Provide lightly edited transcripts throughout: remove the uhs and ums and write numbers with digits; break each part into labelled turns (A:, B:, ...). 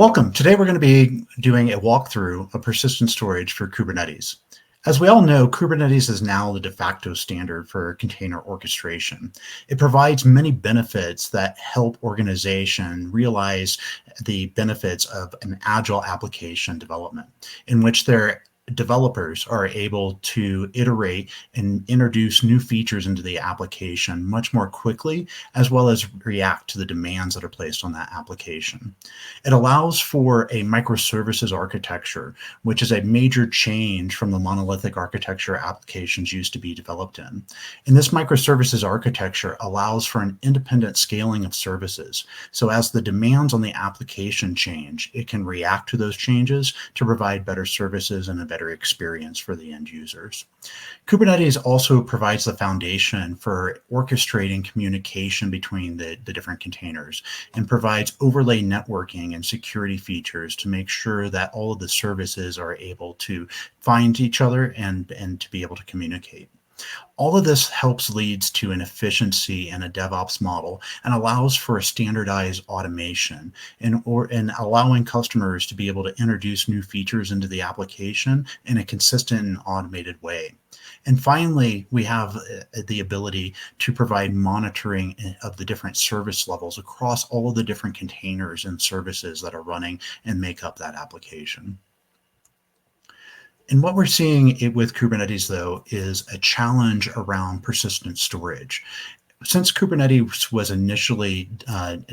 A: Welcome. Today we're going to be doing a walkthrough of persistent storage for Kubernetes. As we all know, Kubernetes is now the de facto standard for container orchestration. It provides many benefits that help organization realize the benefits of an agile application development, in which their developers are able to iterate and introduce new features into the application much more quickly, as well as react to the demands that are placed on that application. It allows for a microservices architecture, which is a major change from the monolithic architecture applications used to be developed in. And this microservices architecture allows for an independent scaling of services. So as the demands on the application change, it can react to those changes to provide better services and a better experience for the end users. Kubernetes also provides the foundation for orchestrating communication between the different containers and provides overlay networking and security features to make sure that all of the services are able to find each other and to be able to communicate. All of this leads to an efficiency and a DevOps model and allows for a standardized automation and allowing customers to be able to introduce new features into the application in a consistent and automated way. And finally, we have the ability to provide monitoring of the different service levels across all of the different containers and services that are running and make up that application. And what we're seeing with Kubernetes, though, is a challenge around persistent storage. Since Kubernetes was initially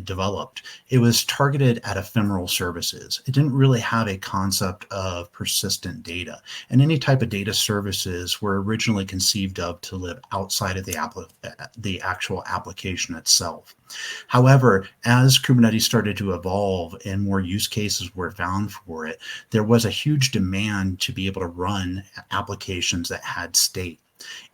A: developed, it was targeted at ephemeral services. It didn't really have a concept of persistent data. And any type of data services were originally conceived of to live outside of the actual application itself. However, as Kubernetes started to evolve and more use cases were found for it, there was a huge demand to be able to run applications that had state.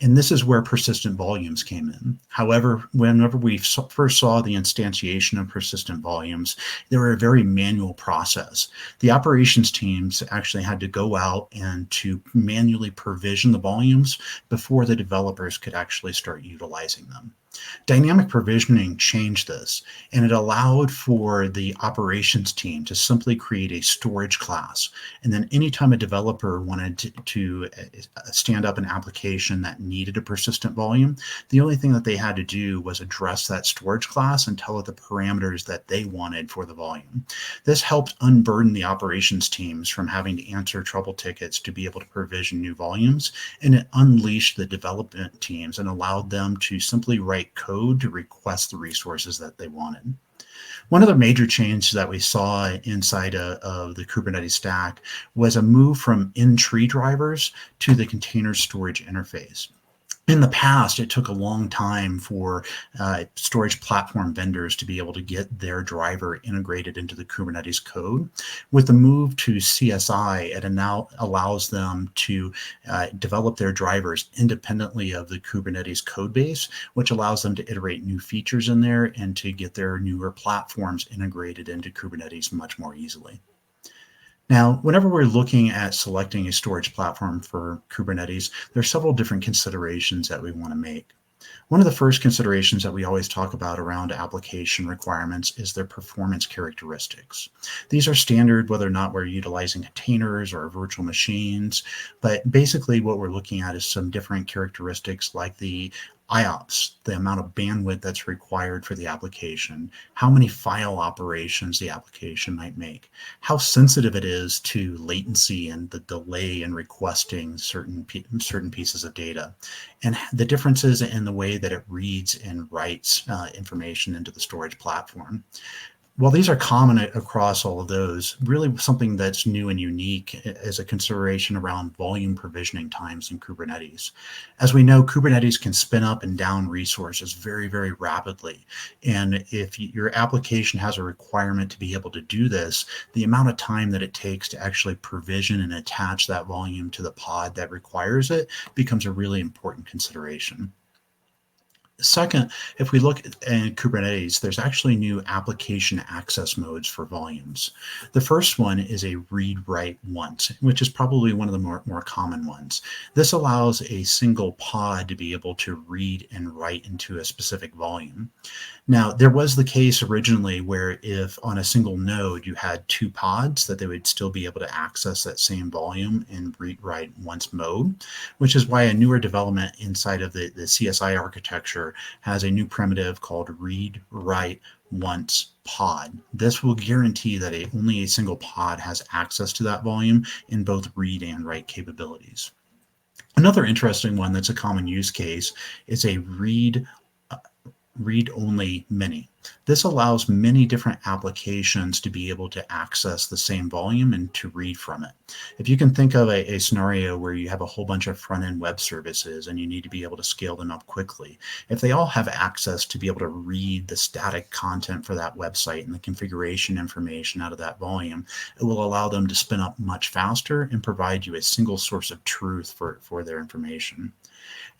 A: And this is where persistent volumes came in. However, whenever we first saw the instantiation of persistent volumes, they were a very manual process. The operations teams actually had to go out and to manually provision the volumes before the developers could actually start utilizing them. Dynamic provisioning changed this, and it allowed for the operations team to simply create a storage class. And then anytime a developer wanted to stand up an application that needed a persistent volume, the only thing that they had to do was address that storage class and tell it the parameters that they wanted for the volume. This helped unburden the operations teams from having to answer trouble tickets to be able to provision new volumes, and it unleashed the development teams and allowed them to simply write code to request the resources that they wanted. One of the major changes that we saw inside of the Kubernetes stack was a move from in-tree drivers to the container storage interface. In the past, it took a long time for storage platform vendors to be able to get their driver integrated into the Kubernetes code. With the move to CSI, it now allows them to develop their drivers independently of the Kubernetes code base, which allows them to iterate new features in there and to get their newer platforms integrated into Kubernetes much more easily. Now, whenever we're looking at selecting a storage platform for Kubernetes, there are several different considerations that we want to make. One of the first considerations that we always talk about around application requirements is their performance characteristics. These are standard whether or not we're utilizing containers or virtual machines, but basically what we're looking at is some different characteristics like the IOPS, the amount of bandwidth that's required for the application, how many file operations the application might make, how sensitive it is to latency and the delay in requesting certain pieces of data, and the differences in the way that it reads and writes information into the storage platform. While these are common across all of those, really something that's new and unique is a consideration around volume provisioning times in Kubernetes. As we know, Kubernetes can spin up and down resources very, very rapidly. And if your application has a requirement to be able to do this, the amount of time that it takes to actually provision and attach that volume to the pod that requires it becomes a really important consideration. Second, if we look in Kubernetes, there's actually new application access modes for volumes. The first one is a read write once, which is probably one of the more common ones. This allows a single pod to be able to read and write into a specific volume. Now, there was the case originally where if on a single node you had two pods, that they would still be able to access that same volume in read write once mode, which is why a newer development inside of the CSI architecture has a new primitive called read write once pod. This will guarantee that only a single pod has access to that volume in both read and write capabilities. Another interesting one that's a common use case is a read-only mini. This allows many different applications to be able to access the same volume and to read from it. If you can think of a scenario where you have a whole bunch of front-end web services and you need to be able to scale them up quickly, if they all have access to be able to read the static content for that website and the configuration information out of that volume, it will allow them to spin up much faster and provide you a single source of truth for their information.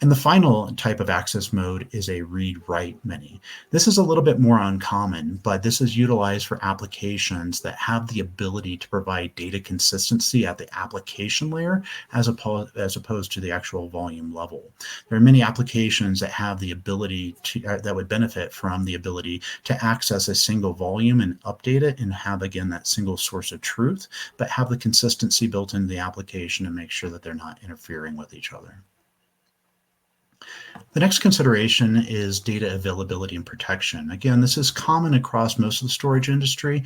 A: And the final type of access mode is a read-write mini. This is a little bit more uncommon, but this is utilized for applications that have the ability to provide data consistency at the application layer as opposed to the actual volume level. There are many applications that have the ability to, that would benefit from the ability to access a single volume and update it and have, again, that single source of truth, but have the consistency built into the application and make sure that they're not interfering with each other. The next consideration is data availability and protection. Again, this is common across most of the storage industry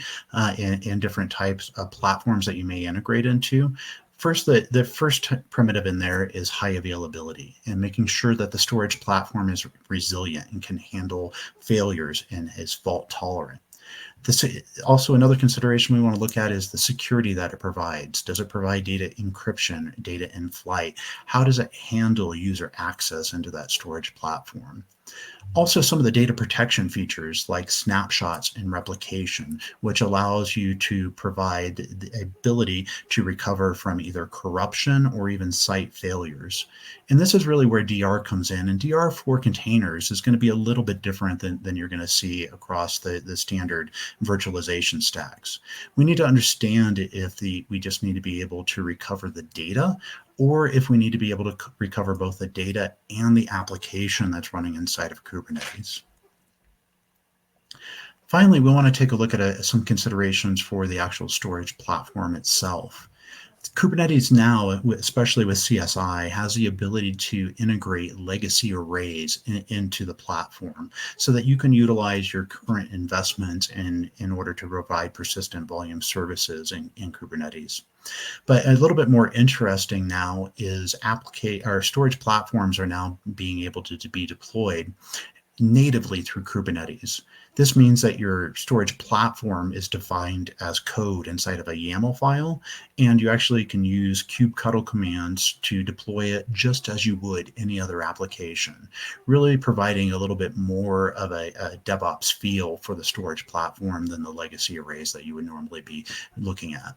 A: in different types of platforms that you may integrate into. First, the first primitive in there is high availability and making sure that the storage platform is resilient and can handle failures and is fault tolerant. This, also, another consideration we want to look at is the security that it provides. Does it provide data encryption, data in flight? How does it handle user access into that storage platform? Also, some of the data protection features like snapshots and replication, which allows you to provide the ability to recover from either corruption or even site failures. And this is really where DR comes in. And DR for containers is going to be a little bit different than you're going to see across the standard virtualization stacks. We need to understand if we just need to be able to recover the data, or if we need to be able to recover both the data and the application that's running inside of Kubernetes. Finally, we want to take a look at some considerations for the actual storage platform itself. Kubernetes now, especially with CSI, has the ability to integrate legacy arrays into the platform so that you can utilize your current investments in order to provide persistent volume services in Kubernetes. But a little bit more interesting now is our storage platforms are now being able to be deployed natively through Kubernetes. This means that your storage platform is defined as code inside of a YAML file, and you actually can use kubectl commands to deploy it just as you would any other application, really providing a little bit more of a DevOps feel for the storage platform than the legacy arrays that you would normally be looking at.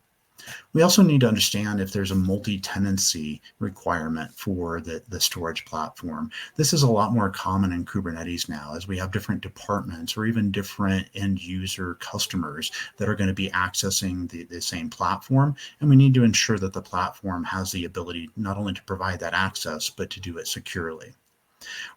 A: We also need to understand if there's a multi-tenancy requirement for the storage platform. This is a lot more common in Kubernetes now, as we have different departments or even different end user customers that are going to be accessing the same platform. And we need to ensure that the platform has the ability not only to provide that access, but to do it securely.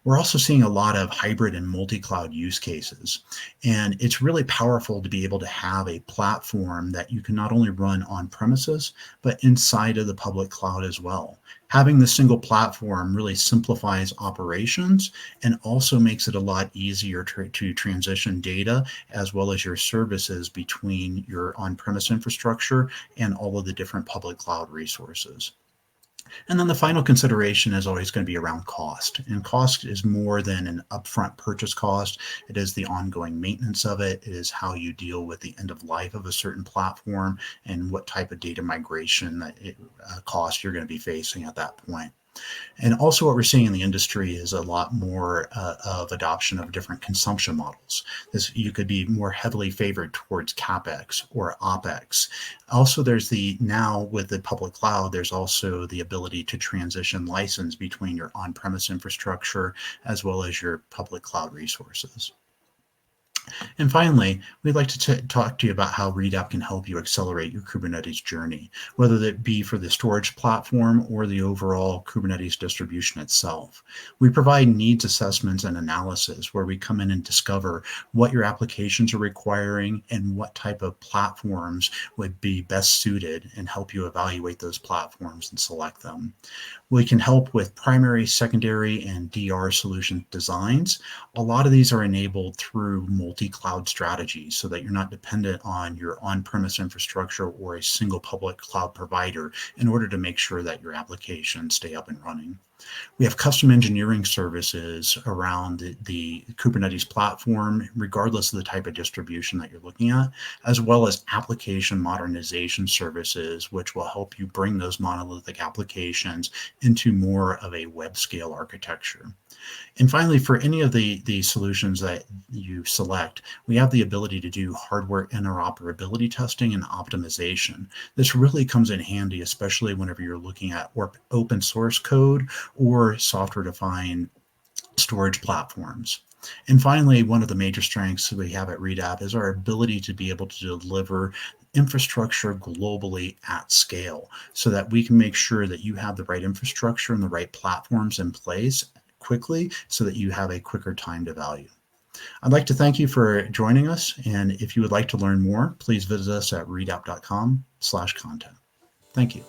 A: We're also seeing a lot of hybrid and multi-cloud use cases. And it's really powerful to be able to have a platform that you can not only run on premises, but inside of the public cloud as well. Having the single platform really simplifies operations and also makes it a lot easier to transition data as well as your services between your on-premise infrastructure and all of the different public cloud resources. And then the final consideration is always going to be around cost. And cost is more than an upfront purchase cost. It is the ongoing maintenance of it. It is how you deal with the end of life of a certain platform and what type of data migration cost you're going to be facing at that point. And also what we're seeing in the industry is a lot more of adoption of different consumption models. You could be more heavily favored towards CapEx or OpEx. Also, now with the public cloud, there's also the ability to transition license between your on-premise infrastructure as well as your public cloud resources. And finally, we'd like to talk to you about how Redapt can help you accelerate your Kubernetes journey, whether that be for the storage platform or the overall Kubernetes distribution itself. We provide needs assessments and analysis where we come in and discover what your applications are requiring and what type of platforms would be best suited, and help you evaluate those platforms and select them. We can help with primary, secondary, and DR solution designs. A lot of these are enabled through multi-cloud strategies so that you're not dependent on your on-premise infrastructure or a single public cloud provider in order to make sure that your applications stay up and running. We have custom engineering services around the Kubernetes platform, regardless of the type of distribution that you're looking at, as well as application modernization services, which will help you bring those monolithic applications into more of a web scale architecture. And finally, for any of the solutions that you select, we have the ability to do hardware interoperability testing and optimization. This really comes in handy, especially whenever you're looking at open source code or software-defined storage platforms. And finally, one of the major strengths we have at Redapt is our ability to be able to deliver infrastructure globally at scale, so that we can make sure that you have the right infrastructure and the right platforms in place quickly, so that you have a quicker time to value. I'd like to thank you for joining us. And if you would like to learn more, please visit us at redapt.com/content. Thank you.